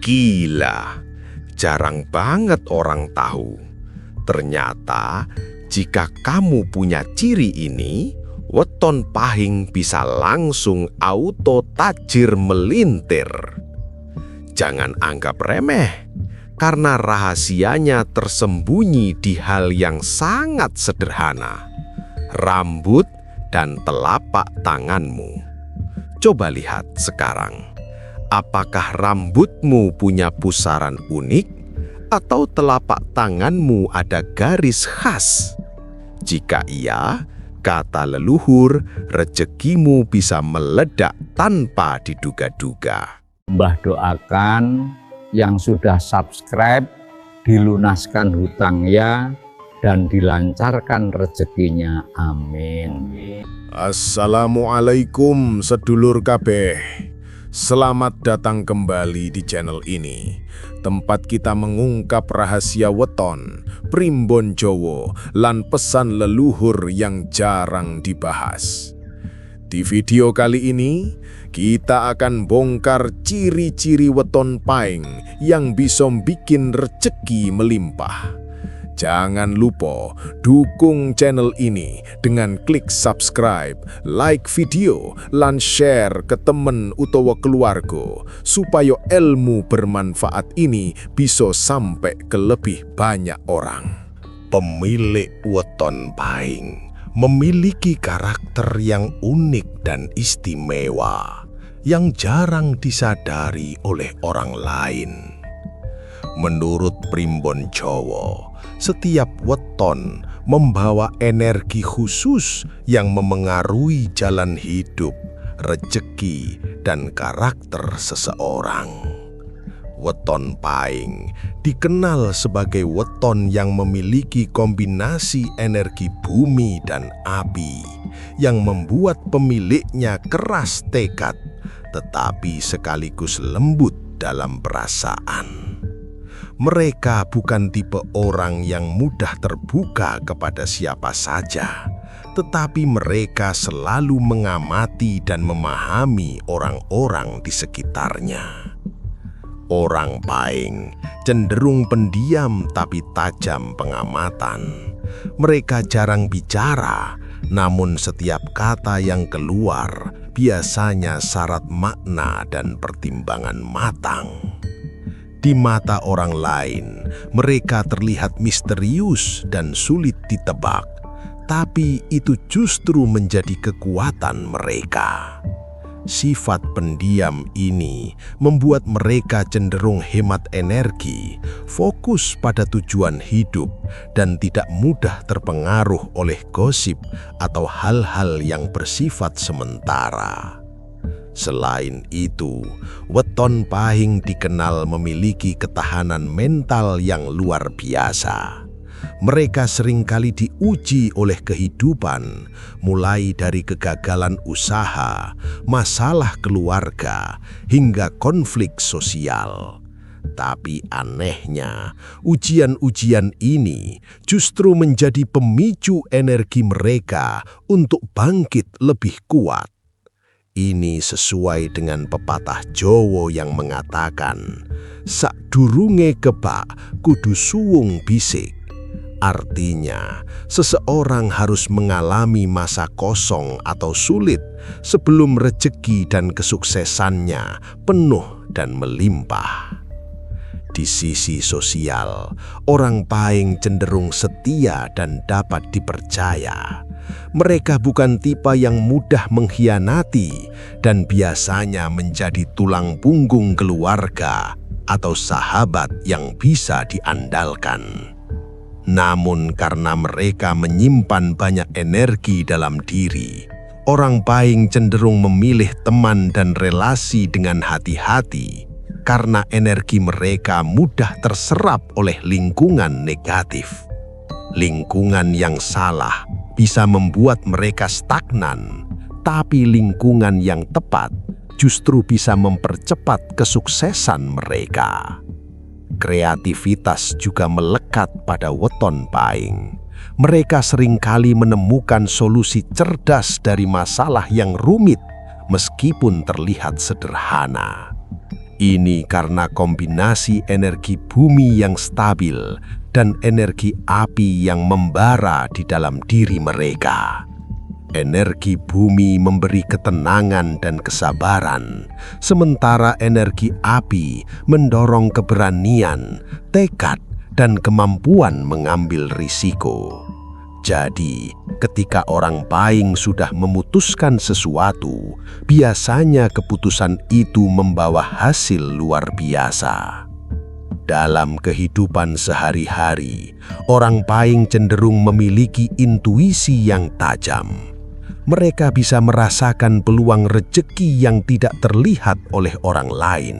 Gila, jarang banget orang tahu. Ternyata jika kamu punya ciri ini, weton pahing bisa langsung auto tajir melintir. Jangan anggap remeh, karena rahasianya tersembunyi di hal yang sangat sederhana. Rambut dan telapak tanganmu. Coba lihat sekarang. Apakah rambutmu punya pusaran unik atau telapak tanganmu ada garis khas? Jika iya, kata leluhur, rezekimu bisa meledak tanpa diduga-duga. Mbah doakan yang sudah subscribe dilunaskan hutangnya dan dilancarkan rezekinya. Amin. Assalamualaikum sedulur kabeh. Selamat datang kembali di channel ini, tempat kita mengungkap rahasia weton, primbon Jowo, lan pesan leluhur yang jarang dibahas. Di video kali ini, kita akan bongkar ciri-ciri weton pahing yang bisa bikin rezeki melimpah. Jangan lupa dukung channel ini dengan klik subscribe, like video, lan share ke temen utawa keluarga supaya ilmu bermanfaat ini bisa sampai ke lebih banyak orang. Pemilik weton pahing memiliki karakter yang unik dan istimewa yang jarang disadari oleh orang lain. Menurut primbon Jowo, setiap weton membawa energi khusus yang memengaruhi jalan hidup, rezeki, dan karakter seseorang. Weton pahing dikenal sebagai weton yang memiliki kombinasi energi bumi dan api yang membuat pemiliknya keras tekad tetapi sekaligus lembut dalam perasaan. Mereka bukan tipe orang yang mudah terbuka kepada siapa saja, tetapi mereka selalu mengamati dan memahami orang-orang di sekitarnya. Orang pahing cenderung pendiam tapi tajam pengamatan. Mereka jarang bicara, namun setiap kata yang keluar biasanya syarat makna dan pertimbangan matang. Di mata orang lain, mereka terlihat misterius dan sulit ditebak, tapi itu justru menjadi kekuatan mereka. Sifat pendiam ini membuat mereka cenderung hemat energi, fokus pada tujuan hidup, dan tidak mudah terpengaruh oleh gosip atau hal-hal yang bersifat sementara. Selain itu, weton pahing dikenal memiliki ketahanan mental yang luar biasa. Mereka seringkali diuji oleh kehidupan, mulai dari kegagalan usaha, masalah keluarga, hingga konflik sosial. Tapi anehnya, ujian-ujian ini justru menjadi pemicu energi mereka untuk bangkit lebih kuat. Ini sesuai dengan pepatah Jowo yang mengatakan, "Sakdurunge kebak kudu suwung bisik." Artinya, seseorang harus mengalami masa kosong atau sulit sebelum rezeki dan kesuksesannya penuh dan melimpah. Di sisi sosial, orang pahing cenderung setia dan dapat dipercaya. Mereka bukan tipe yang mudah mengkhianati dan biasanya menjadi tulang punggung keluarga atau sahabat yang bisa diandalkan. Namun karena mereka menyimpan banyak energi dalam diri, orang pahing cenderung memilih teman dan relasi dengan hati-hati karena energi mereka mudah terserap oleh lingkungan negatif. Lingkungan yang salah bisa membuat mereka stagnan, tapi lingkungan yang tepat justru bisa mempercepat kesuksesan mereka. Kreativitas juga melekat pada weton pahing. Mereka seringkali menemukan solusi cerdas dari masalah yang rumit, meskipun terlihat sederhana. Ini karena kombinasi energi bumi yang stabil dan energi api yang membara di dalam diri mereka. Energi bumi memberi ketenangan dan kesabaran, sementara energi api mendorong keberanian, tekad, dan kemampuan mengambil risiko. Jadi, ketika orang Pahing sudah memutuskan sesuatu, biasanya keputusan itu membawa hasil luar biasa. Dalam kehidupan sehari-hari, orang Pahing cenderung memiliki intuisi yang tajam. Mereka bisa merasakan peluang rezeki yang tidak terlihat oleh orang lain.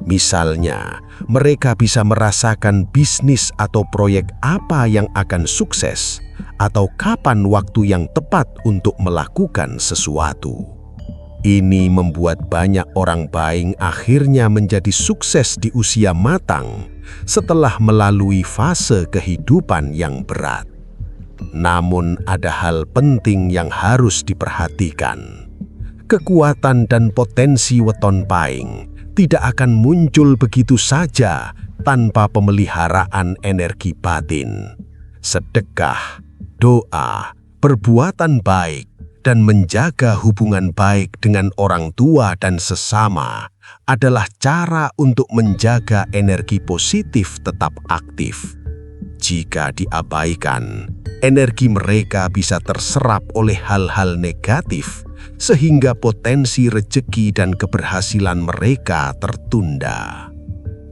Misalnya, mereka bisa merasakan bisnis atau proyek apa yang akan sukses, atau kapan waktu yang tepat untuk melakukan sesuatu. Ini membuat banyak orang Pahing akhirnya menjadi sukses di usia matang setelah melalui fase kehidupan yang berat. Namun ada hal penting yang harus diperhatikan. Kekuatan dan potensi weton Pahing tidak akan muncul begitu saja tanpa pemeliharaan energi batin. Sedekah, doa, perbuatan baik, dan menjaga hubungan baik dengan orang tua dan sesama adalah cara untuk menjaga energi positif tetap aktif. Jika diabaikan, energi mereka bisa terserap oleh hal-hal negatif, sehingga potensi rezeki dan keberhasilan mereka tertunda.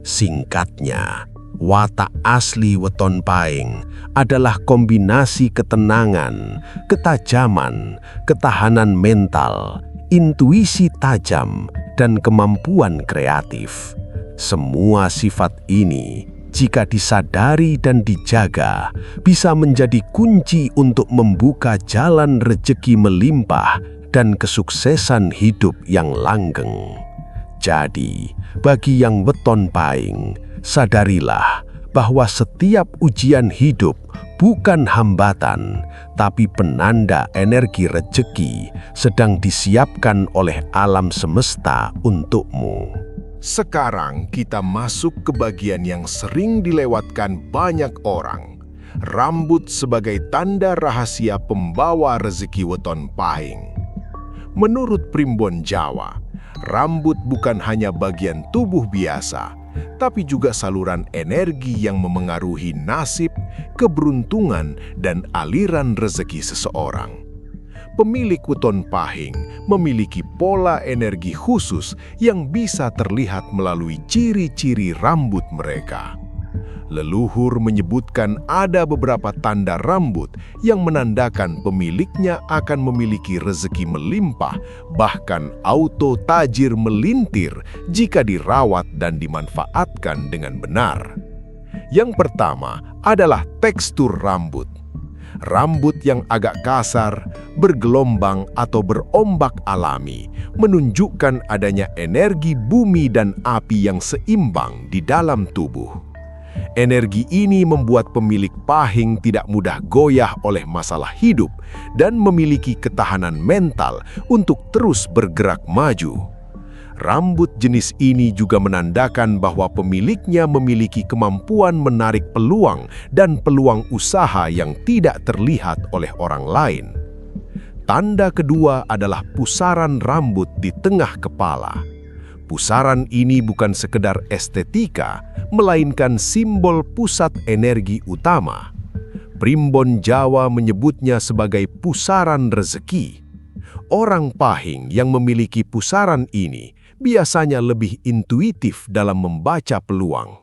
Singkatnya, watak asli weton Pahing adalah kombinasi ketenangan, ketajaman, ketahanan mental, intuisi tajam, dan kemampuan kreatif. Semua sifat ini, jika disadari dan dijaga, bisa menjadi kunci untuk membuka jalan rezeki melimpah dan kesuksesan hidup yang langgeng. Jadi, bagi yang weton Pahing, sadarilah bahwa setiap ujian hidup bukan hambatan, tapi penanda energi rezeki sedang disiapkan oleh alam semesta untukmu. Sekarang kita masuk ke bagian yang sering dilewatkan banyak orang. Rambut sebagai tanda rahasia pembawa rezeki weton Pahing. Menurut primbon Jawa, rambut bukan hanya bagian tubuh biasa, tapi juga saluran energi yang memengaruhi nasib, keberuntungan, dan aliran rezeki seseorang. Pemilik weton Pahing memiliki pola energi khusus yang bisa terlihat melalui ciri-ciri rambut mereka. Leluhur menyebutkan ada beberapa tanda rambut yang menandakan pemiliknya akan memiliki rezeki melimpah, bahkan auto tajir melintir jika dirawat dan dimanfaatkan dengan benar. Yang pertama adalah tekstur rambut. Rambut yang agak kasar, bergelombang atau berombak alami menunjukkan adanya energi bumi dan api yang seimbang di dalam tubuh. Energi ini membuat pemilik Pahing tidak mudah goyah oleh masalah hidup dan memiliki ketahanan mental untuk terus bergerak maju. Rambut jenis ini juga menandakan bahwa pemiliknya memiliki kemampuan menarik peluang dan peluang usaha yang tidak terlihat oleh orang lain. Tanda kedua adalah pusaran rambut di tengah kepala. Pusaran ini bukan sekedar estetika, melainkan simbol pusat energi utama. Primbon Jawa menyebutnya sebagai pusaran rezeki. Orang Pahing yang memiliki pusaran ini biasanya lebih intuitif dalam membaca peluang.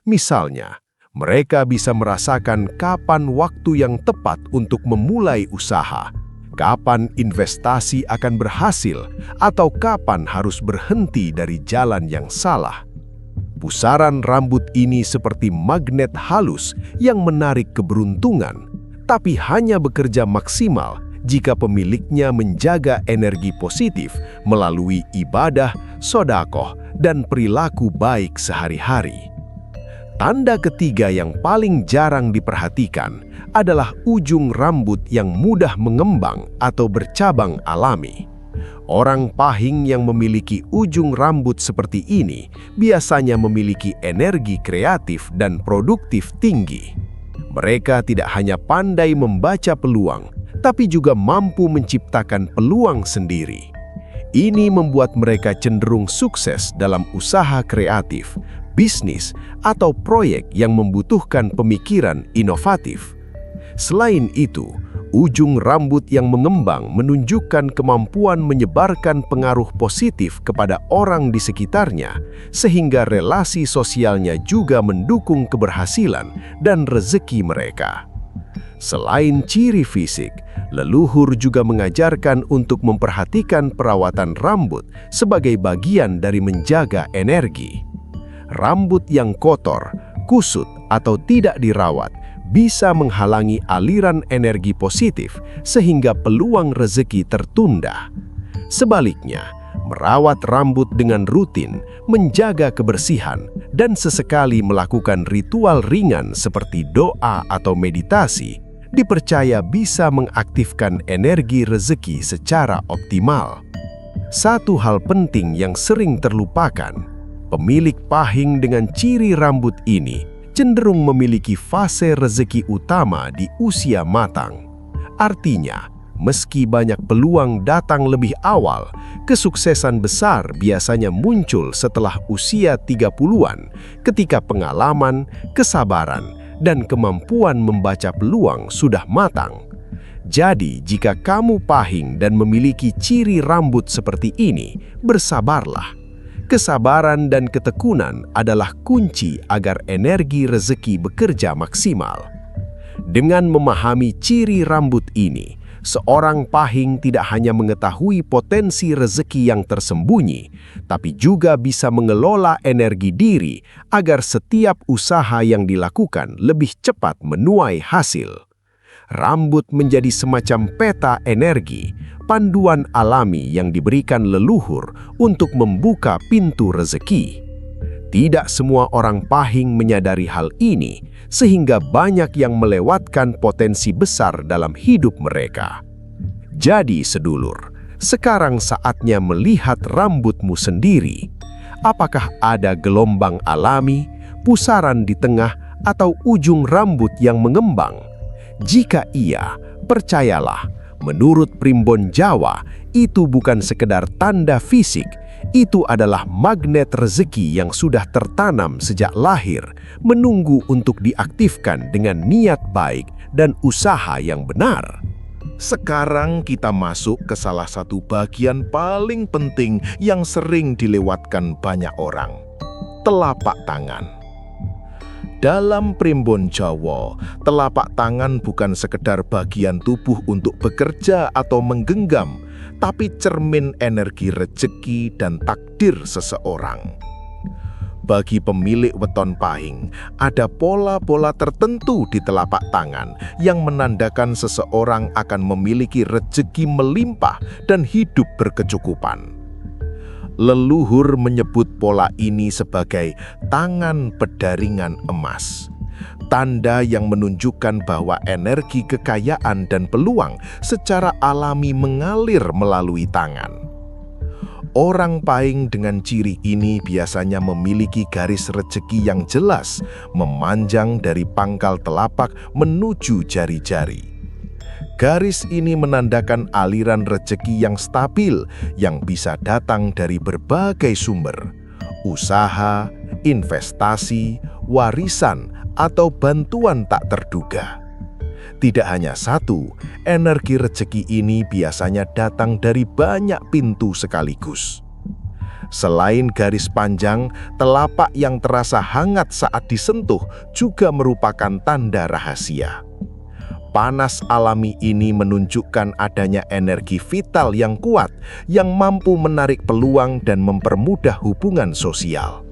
Misalnya, mereka bisa merasakan kapan waktu yang tepat untuk memulai usaha, kapan investasi akan berhasil, atau kapan harus berhenti dari jalan yang salah. Pusaran rambut ini seperti magnet halus yang menarik keberuntungan, tapi hanya bekerja maksimal jika pemiliknya menjaga energi positif melalui ibadah, sedekah, dan perilaku baik sehari-hari. Tanda ketiga yang paling jarang diperhatikan adalah ujung rambut yang mudah mengembang atau bercabang alami. Orang Pahing yang memiliki ujung rambut seperti ini biasanya memiliki energi kreatif dan produktif tinggi. Mereka tidak hanya pandai membaca peluang, tapi juga mampu menciptakan peluang sendiri. Ini membuat mereka cenderung sukses dalam usaha kreatif, bisnis, atau proyek yang membutuhkan pemikiran inovatif. Selain itu, ujung rambut yang mengembang menunjukkan kemampuan menyebarkan pengaruh positif kepada orang di sekitarnya, sehingga relasi sosialnya juga mendukung keberhasilan dan rezeki mereka. Selain ciri fisik, leluhur juga mengajarkan untuk memperhatikan perawatan rambut sebagai bagian dari menjaga energi. Rambut yang kotor, kusut, atau tidak dirawat bisa menghalangi aliran energi positif sehingga peluang rezeki tertunda. Sebaliknya, merawat rambut dengan rutin, menjaga kebersihan, dan sesekali melakukan ritual ringan seperti doa atau meditasi, dipercaya bisa mengaktifkan energi rezeki secara optimal. Satu hal penting yang sering terlupakan, pemilik Pahing dengan ciri rambut ini cenderung memiliki fase rezeki utama di usia matang. Artinya, meski banyak peluang datang lebih awal, kesuksesan besar biasanya muncul setelah usia 30-an ketika pengalaman, kesabaran, dan kemampuan membaca peluang sudah matang. Jadi, jika kamu Pahing dan memiliki ciri rambut seperti ini, bersabarlah. Kesabaran dan ketekunan adalah kunci agar energi rezeki bekerja maksimal. Dengan memahami ciri rambut ini, seorang Pahing tidak hanya mengetahui potensi rezeki yang tersembunyi, tapi juga bisa mengelola energi diri agar setiap usaha yang dilakukan lebih cepat menuai hasil. Rambut menjadi semacam peta energi, panduan alami yang diberikan leluhur untuk membuka pintu rezeki. Tidak semua orang Pahing menyadari hal ini, sehingga banyak yang melewatkan potensi besar dalam hidup mereka. Jadi sedulur, sekarang saatnya melihat rambutmu sendiri. Apakah ada gelombang alami, pusaran di tengah, atau ujung rambut yang mengembang? Jika iya, percayalah, menurut Primbon Jawa, itu bukan sekedar tanda fisik, itu adalah magnet rezeki yang sudah tertanam sejak lahir, menunggu untuk diaktifkan dengan niat baik dan usaha yang benar. Sekarang kita masuk ke salah satu bagian paling penting yang sering dilewatkan banyak orang. Telapak tangan. Dalam Primbon Jawa, telapak tangan bukan sekedar bagian tubuh untuk bekerja atau menggenggam, tapi cermin energi rezeki dan takdir seseorang. Bagi pemilik weton Pahing, ada pola-pola tertentu di telapak tangan yang menandakan seseorang akan memiliki rezeki melimpah dan hidup berkecukupan. Leluhur menyebut pola ini sebagai tangan berdaringan emas. Tanda yang menunjukkan bahwa energi kekayaan dan peluang secara alami mengalir melalui tangan. Orang Pahing dengan ciri ini biasanya memiliki garis rezeki yang jelas, memanjang dari pangkal telapak menuju jari-jari. Garis ini menandakan aliran rezeki yang stabil, yang bisa datang dari berbagai sumber, usaha, investasi, warisan, atau bantuan tak terduga. Tidak hanya satu, energi rezeki ini biasanya datang dari banyak pintu sekaligus. Selain garis panjang, telapak yang terasa hangat saat disentuh juga merupakan tanda rahasia. Panas alami ini menunjukkan adanya energi vital yang kuat yang mampu menarik peluang dan mempermudah hubungan sosial.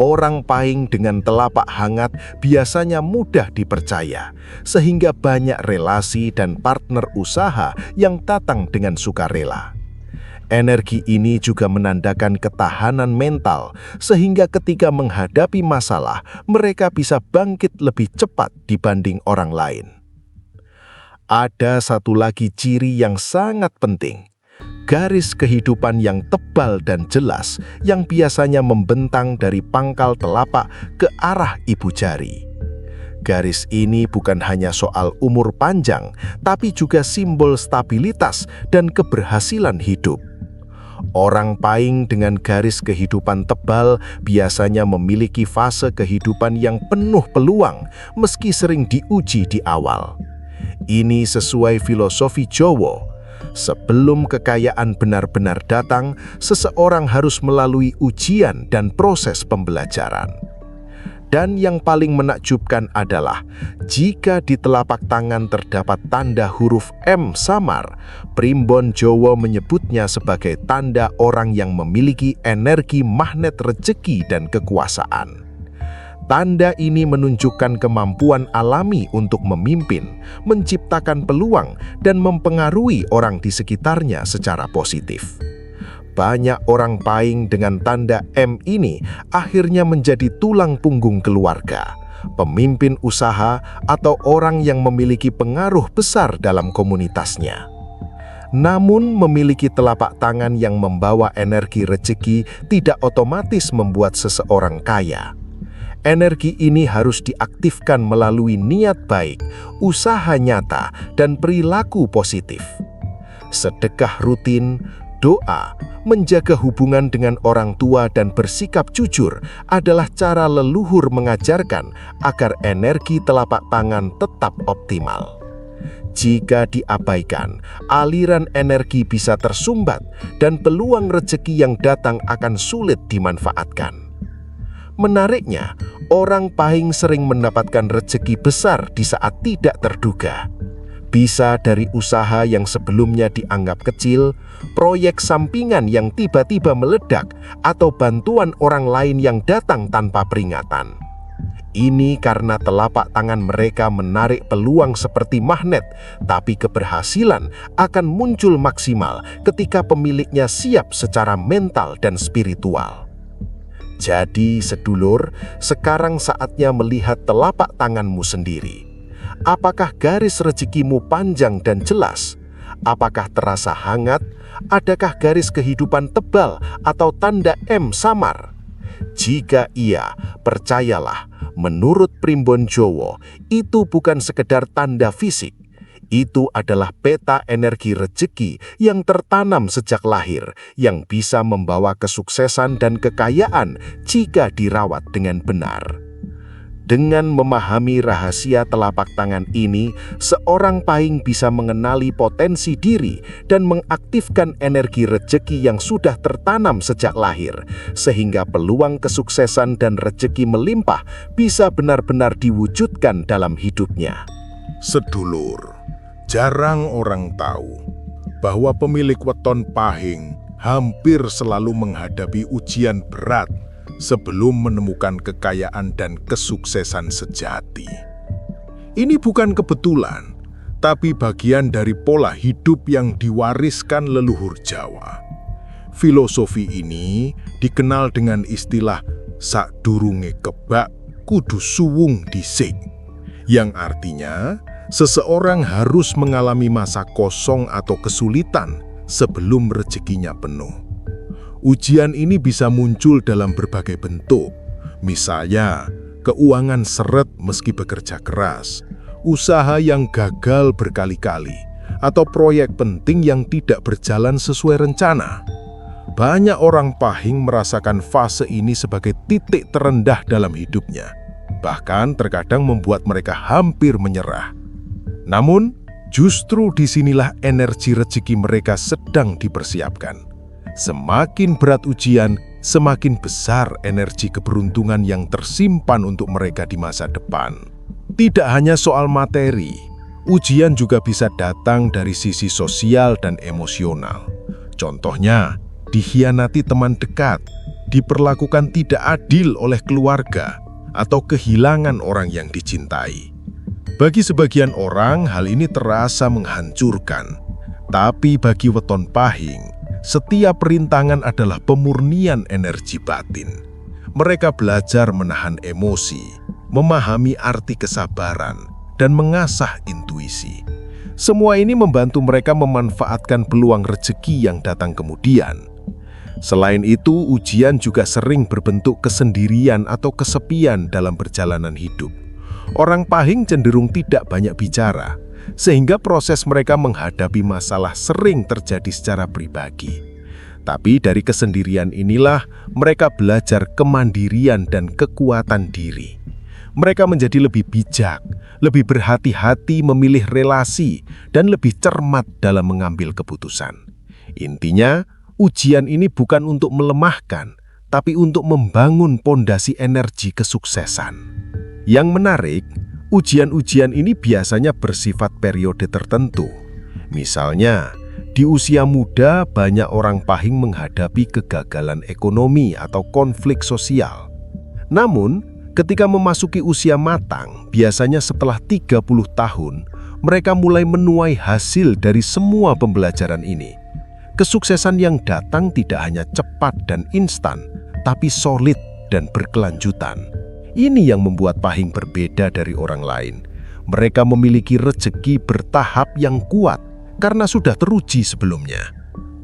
Orang Pahing dengan telapak hangat biasanya mudah dipercaya, sehingga banyak relasi dan partner usaha yang datang dengan sukarela. Energi ini juga menandakan ketahanan mental, sehingga ketika menghadapi masalah, mereka bisa bangkit lebih cepat dibanding orang lain. Ada satu lagi ciri yang sangat penting. garis kehidupan yang tebal dan jelas yang biasanya membentang dari pangkal telapak ke arah ibu jari. Garis ini bukan hanya soal umur panjang, tapi juga simbol stabilitas dan keberhasilan hidup. Orang Pahing dengan garis kehidupan tebal biasanya memiliki fase kehidupan yang penuh peluang, meski sering diuji di awal. Ini sesuai filosofi Jawa. Sebelum kekayaan benar-benar datang, seseorang harus melalui ujian dan proses pembelajaran. Dan yang paling menakjubkan adalah, jika di telapak tangan terdapat tanda huruf M samar, primbon Jawa menyebutnya sebagai tanda orang yang memiliki energi magnet rezeki dan kekuasaan. Tanda ini menunjukkan kemampuan alami untuk memimpin, menciptakan peluang, dan mempengaruhi orang di sekitarnya secara positif. Banyak orang Pahing dengan tanda M ini akhirnya menjadi tulang punggung keluarga, pemimpin usaha, atau orang yang memiliki pengaruh besar dalam komunitasnya. Namun, memiliki telapak tangan yang membawa energi rezeki tidak otomatis membuat seseorang kaya. Energi ini harus diaktifkan melalui niat baik, usaha nyata, dan perilaku positif. Sedekah rutin, doa, menjaga hubungan dengan orang tua, dan bersikap jujur adalah cara leluhur mengajarkan agar energi telapak tangan tetap optimal. Jika diabaikan, aliran energi bisa tersumbat dan peluang rezeki yang datang akan sulit dimanfaatkan. Menariknya, orang Pahing sering mendapatkan rezeki besar di saat tidak terduga. Bisa dari usaha yang sebelumnya dianggap kecil, proyek sampingan yang tiba-tiba meledak, atau bantuan orang lain yang datang tanpa peringatan. Ini karena telapak tangan mereka menarik peluang seperti magnet, tapi keberhasilan akan muncul maksimal ketika pemiliknya siap secara mental dan spiritual. Jadi, sedulur, sekarang saatnya melihat telapak tanganmu sendiri. Apakah garis rezekimu panjang dan jelas? Apakah terasa hangat? Adakah garis kehidupan tebal atau tanda M samar? Jika iya, percayalah, menurut primbon Jawa, itu bukan sekedar tanda fisik. Itu adalah peta energi rezeki yang tertanam sejak lahir, yang bisa membawa kesuksesan dan kekayaan jika dirawat dengan benar. Dengan memahami rahasia telapak tangan ini, seorang Pahing bisa mengenali potensi diri dan mengaktifkan energi rezeki yang sudah tertanam sejak lahir, sehingga peluang kesuksesan dan rezeki melimpah bisa benar-benar diwujudkan dalam hidupnya. Sedulur, jarang orang tahu bahwa pemilik weton Pahing hampir selalu menghadapi ujian berat sebelum menemukan kekayaan dan kesuksesan sejati. Ini bukan kebetulan, tapi bagian dari pola hidup yang diwariskan leluhur Jawa. Filosofi ini dikenal dengan istilah sakdurunge kebak kudu suwung dhisik, yang artinya seseorang harus mengalami masa kosong atau kesulitan sebelum rezekinya penuh. Ujian ini bisa muncul dalam berbagai bentuk, misalnya keuangan seret meski bekerja keras, usaha yang gagal berkali-kali, atau proyek penting yang tidak berjalan sesuai rencana. Banyak orang Pahing merasakan fase ini sebagai titik terendah dalam hidupnya, bahkan terkadang membuat mereka hampir menyerah. Namun, justru disinilah energi rezeki mereka sedang dipersiapkan. Semakin berat ujian, semakin besar energi keberuntungan yang tersimpan untuk mereka di masa depan. Tidak hanya soal materi, ujian juga bisa datang dari sisi sosial dan emosional. Contohnya, dikhianati teman dekat, diperlakukan tidak adil oleh keluarga, atau kehilangan orang yang dicintai. Bagi sebagian orang, hal ini terasa menghancurkan. Tapi bagi weton Pahing, setiap rintangan adalah pemurnian energi batin. Mereka belajar menahan emosi, memahami arti kesabaran, dan mengasah intuisi. Semua ini membantu mereka memanfaatkan peluang rezeki yang datang kemudian. Selain itu, ujian juga sering berbentuk kesendirian atau kesepian dalam perjalanan hidup. Orang Pahing cenderung tidak banyak bicara, sehingga proses mereka menghadapi masalah sering terjadi secara pribadi. Tapi dari kesendirian inilah mereka belajar kemandirian dan kekuatan diri. Mereka menjadi lebih bijak, lebih berhati-hati memilih relasi, dan lebih cermat dalam mengambil keputusan. Intinya, ujian ini bukan untuk melemahkan, tapi untuk membangun pondasi energi kesuksesan. Yang menarik, ujian-ujian ini biasanya bersifat periode tertentu. Misalnya, di usia muda banyak orang Pahing menghadapi kegagalan ekonomi atau konflik sosial. Namun, ketika memasuki usia matang, biasanya setelah 30 tahun, mereka mulai menuai hasil dari semua pembelajaran ini. Kesuksesan yang datang tidak hanya cepat dan instan, tapi solid dan berkelanjutan. Ini yang membuat Pahing berbeda dari orang lain. Mereka memiliki rezeki bertahap yang kuat karena sudah teruji sebelumnya.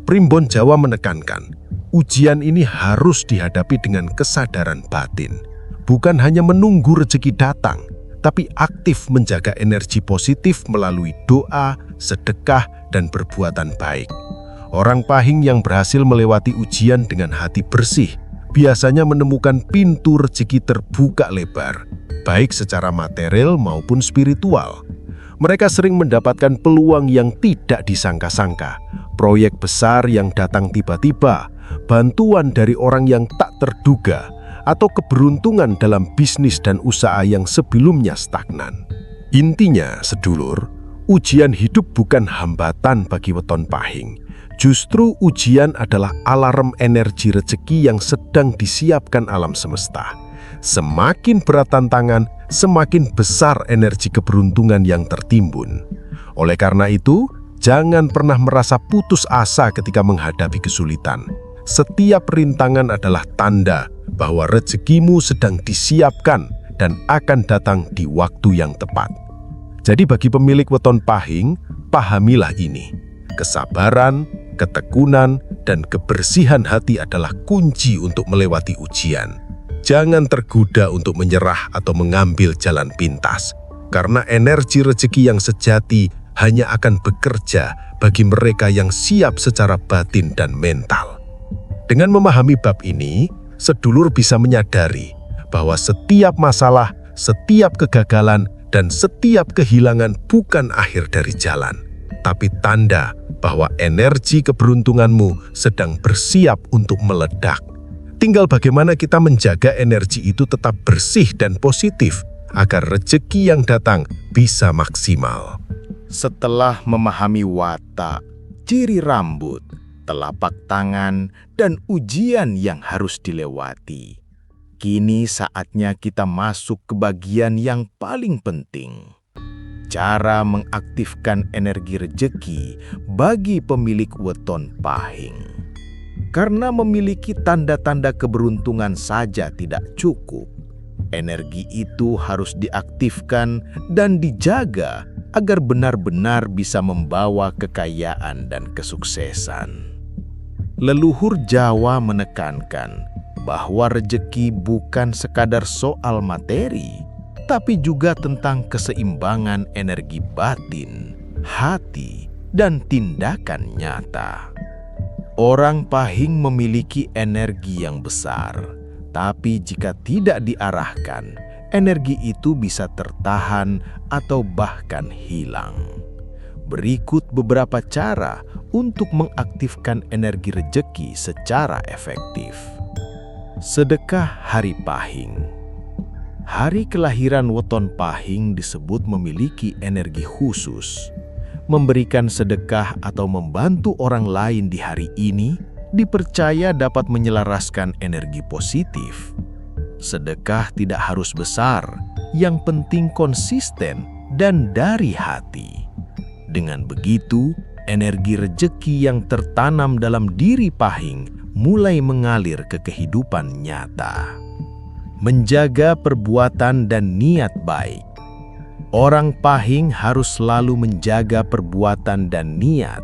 Primbon Jawa menekankan, ujian ini harus dihadapi dengan kesadaran batin. Bukan hanya menunggu rezeki datang, tapi aktif menjaga energi positif melalui doa, sedekah, dan perbuatan baik. Orang Pahing yang berhasil melewati ujian dengan hati bersih biasanya menemukan pintu rezeki terbuka lebar, baik secara material maupun spiritual. Mereka sering mendapatkan peluang yang tidak disangka-sangka, proyek besar yang datang tiba-tiba, bantuan dari orang yang tak terduga, atau keberuntungan dalam bisnis dan usaha yang sebelumnya stagnan. Intinya, sedulur, ujian hidup bukan hambatan bagi weton Pahing. Justru ujian adalah alarm energi rezeki yang sedang disiapkan alam semesta. Semakin berat tantangan, semakin besar energi keberuntungan yang tertimbun. Oleh karena itu, jangan pernah merasa putus asa ketika menghadapi kesulitan. Setiap rintangan adalah tanda bahwa rezekimu sedang disiapkan dan akan datang di waktu yang tepat. Jadi bagi pemilik weton Pahing, pahamilah ini. Kesabaran, ketekunan, dan kebersihan hati adalah kunci untuk melewati ujian. Jangan tergoda untuk menyerah atau mengambil jalan pintas, karena energi rezeki yang sejati hanya akan bekerja bagi mereka yang siap secara batin dan mental. Dengan memahami bab ini, sedulur bisa menyadari bahwa setiap masalah, setiap kegagalan, dan setiap kehilangan bukan akhir dari jalan, tapi tanda bahwa energi keberuntunganmu sedang bersiap untuk meledak. Tinggal bagaimana kita menjaga energi itu tetap bersih dan positif, agar rezeki yang datang bisa maksimal. Setelah memahami watak, ciri rambut, telapak tangan, dan ujian yang harus dilewati, kini saatnya kita masuk ke bagian yang paling penting. Cara mengaktifkan energi rezeki bagi pemilik weton Pahing. Karena memiliki tanda-tanda keberuntungan saja tidak cukup. Energi itu harus diaktifkan dan dijaga agar benar-benar bisa membawa kekayaan dan kesuksesan. Leluhur Jawa menekankan bahwa rezeki bukan sekadar soal materi, tapi juga tentang keseimbangan energi batin, hati, dan tindakan nyata. Orang Pahing memiliki energi yang besar, tapi jika tidak diarahkan, energi itu bisa tertahan atau bahkan hilang. Berikut beberapa cara untuk mengaktifkan energi rezeki secara efektif. Sedekah Hari Pahing. Hari kelahiran weton Pahing disebut memiliki energi khusus. Memberikan sedekah atau membantu orang lain di hari ini dipercaya dapat menyelaraskan energi positif. Sedekah tidak harus besar, yang penting konsisten dan dari hati. Dengan begitu, energi rezeki yang tertanam dalam diri Pahing mulai mengalir ke kehidupan nyata. Menjaga perbuatan dan niat baik. Orang Pahing harus selalu menjaga perbuatan dan niat.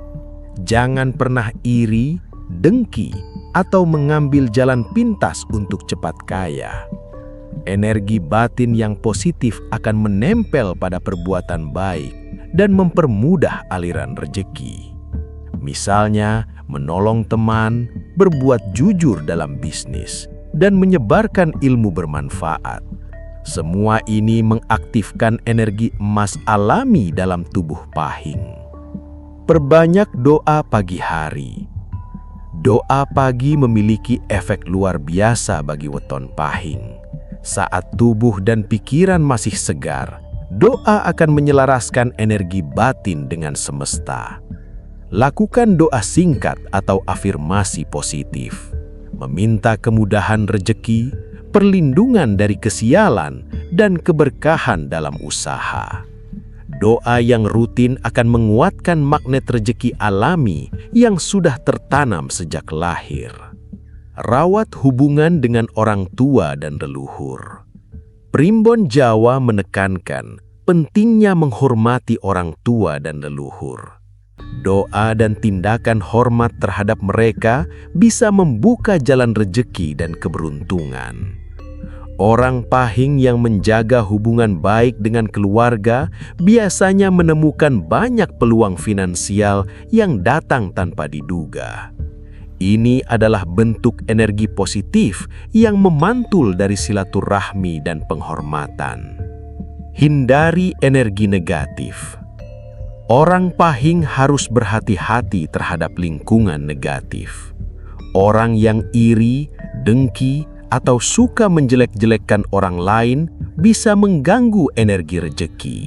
Jangan pernah iri, dengki, atau mengambil jalan pintas untuk cepat kaya. Energi batin yang positif akan menempel pada perbuatan baik dan mempermudah aliran rejeki. Misalnya, menolong teman, berbuat jujur dalam bisnis, dan menyebarkan ilmu bermanfaat. Semua ini mengaktifkan energi emas alami dalam tubuh Pahing. Perbanyak doa pagi hari. Doa pagi memiliki efek luar biasa bagi weton Pahing. Saat tubuh dan pikiran masih segar, doa akan menyelaraskan energi batin dengan semesta. Lakukan doa singkat atau afirmasi positif. Meminta kemudahan rejeki, perlindungan dari kesialan, dan keberkahan dalam usaha. Doa yang rutin akan menguatkan magnet rejeki alami yang sudah tertanam sejak lahir. Rawat hubungan dengan orang tua dan leluhur. Primbon Jawa menekankan pentingnya menghormati orang tua dan leluhur. Doa dan tindakan hormat terhadap mereka bisa membuka jalan rejeki dan keberuntungan. Orang Pahing yang menjaga hubungan baik dengan keluarga biasanya menemukan banyak peluang finansial yang datang tanpa diduga. Ini adalah bentuk energi positif yang memantul dari silaturahmi dan penghormatan. Hindari energi negatif. Orang Pahing harus berhati-hati terhadap lingkungan negatif. Orang yang iri, dengki, atau suka menjelek-jelekkan orang lain bisa mengganggu energi rejeki.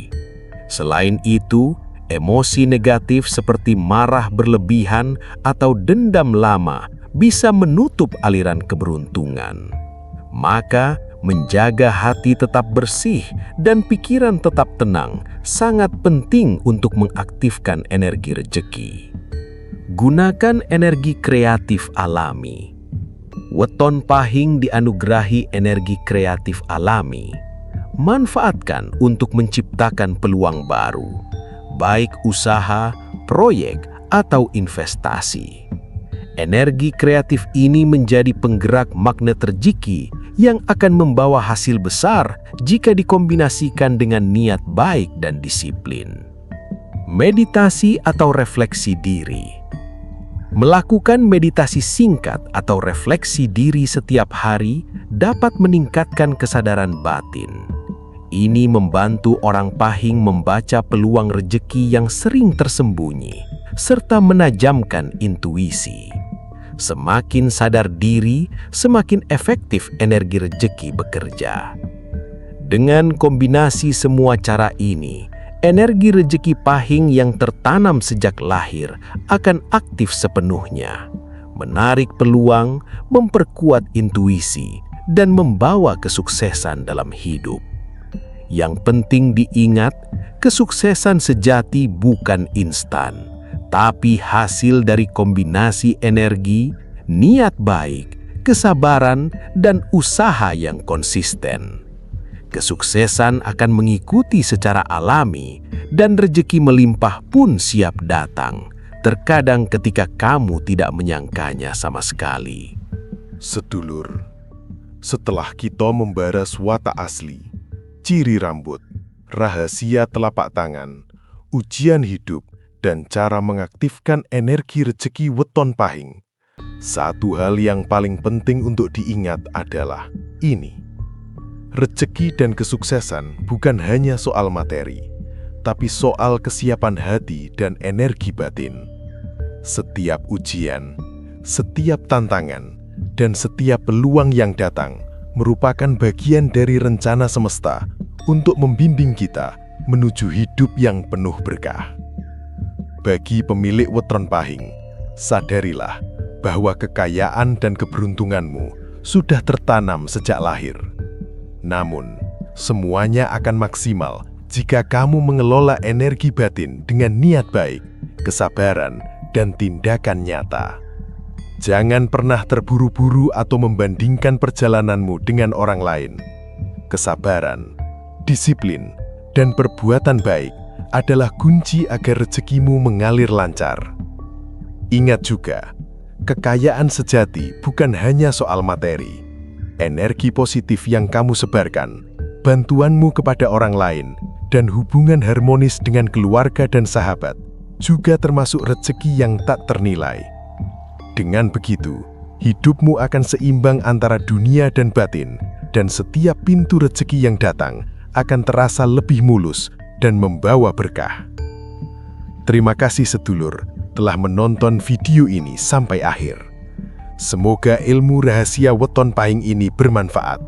Selain itu, emosi negatif seperti marah berlebihan atau dendam lama bisa menutup aliran keberuntungan. Maka, menjaga hati tetap bersih dan pikiran tetap tenang sangat penting untuk mengaktifkan energi rejeki. Gunakan energi kreatif alami. Weton Pahing dianugerahi energi kreatif alami. Manfaatkan untuk menciptakan peluang baru, baik usaha, proyek, atau investasi. Energi kreatif ini menjadi penggerak magnet rejeki yang akan membawa hasil besar jika dikombinasikan dengan niat baik dan disiplin. Meditasi atau refleksi diri. Melakukan meditasi singkat atau refleksi diri setiap hari dapat meningkatkan kesadaran batin. Ini membantu orang Pahing membaca peluang rejeki yang sering tersembunyi, serta menajamkan intuisi. Semakin sadar diri, semakin efektif energi rejeki bekerja. Dengan kombinasi semua cara ini, energi rejeki Pahing yang tertanam sejak lahir akan aktif sepenuhnya, menarik peluang, memperkuat intuisi, dan membawa kesuksesan dalam hidup. Yang penting diingat, kesuksesan sejati bukan instan, tapi hasil dari kombinasi energi, niat baik, kesabaran, dan usaha yang konsisten. Kesuksesan akan mengikuti secara alami dan rejeki melimpah pun siap datang, terkadang ketika kamu tidak menyangkanya sama sekali. Sedulur, setelah kita membahas watak asli, ciri rambut, rahasia telapak tangan, ujian hidup, dan cara mengaktifkan energi rejeki weton Pahing, satu hal yang paling penting untuk diingat adalah ini. Rejeki dan kesuksesan bukan hanya soal materi, tapi soal kesiapan hati dan energi batin. Setiap ujian, setiap tantangan, dan setiap peluang yang datang merupakan bagian dari rencana semesta untuk membimbing kita menuju hidup yang penuh berkah. Bagi pemilik weton Pahing, sadarilah bahwa kekayaan dan keberuntunganmu sudah tertanam sejak lahir. Namun, semuanya akan maksimal jika kamu mengelola energi batin dengan niat baik, kesabaran, dan tindakan nyata. Jangan pernah terburu-buru atau membandingkan perjalananmu dengan orang lain. Kesabaran, disiplin, dan perbuatan baik adalah kunci agar rezekimu mengalir lancar. Ingat juga, kekayaan sejati bukan hanya soal materi. Energi positif yang kamu sebarkan, bantuanmu kepada orang lain, dan hubungan harmonis dengan keluarga dan sahabat juga termasuk rezeki yang tak ternilai. Dengan begitu, hidupmu akan seimbang antara dunia dan batin, dan setiap pintu rezeki yang datang akan terasa lebih mulus dan membawa berkah. Terima kasih sedulur telah menonton video ini sampai akhir. Semoga ilmu rahasia weton pahing ini bermanfaat,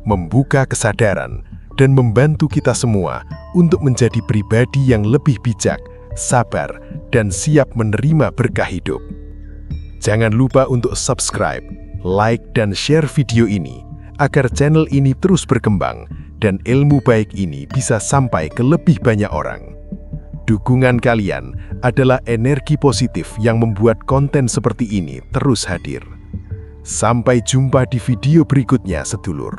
membuka kesadaran, dan membantu kita semua untuk menjadi pribadi yang lebih bijak, sabar, dan siap menerima berkah hidup. Jangan lupa untuk subscribe, like, dan share video ini agar channel ini terus berkembang dan ilmu baik ini bisa sampai ke lebih banyak orang. Dukungan kalian adalah energi positif yang membuat konten seperti ini terus hadir. Sampai jumpa di video berikutnya, sedulur.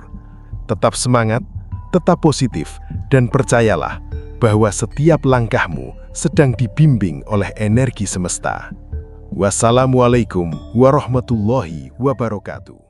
Tetap semangat, tetap positif, dan percayalah bahwa setiap langkahmu sedang dibimbing oleh energi semesta. Wassalamualaikum warahmatullahi wabarakatuh.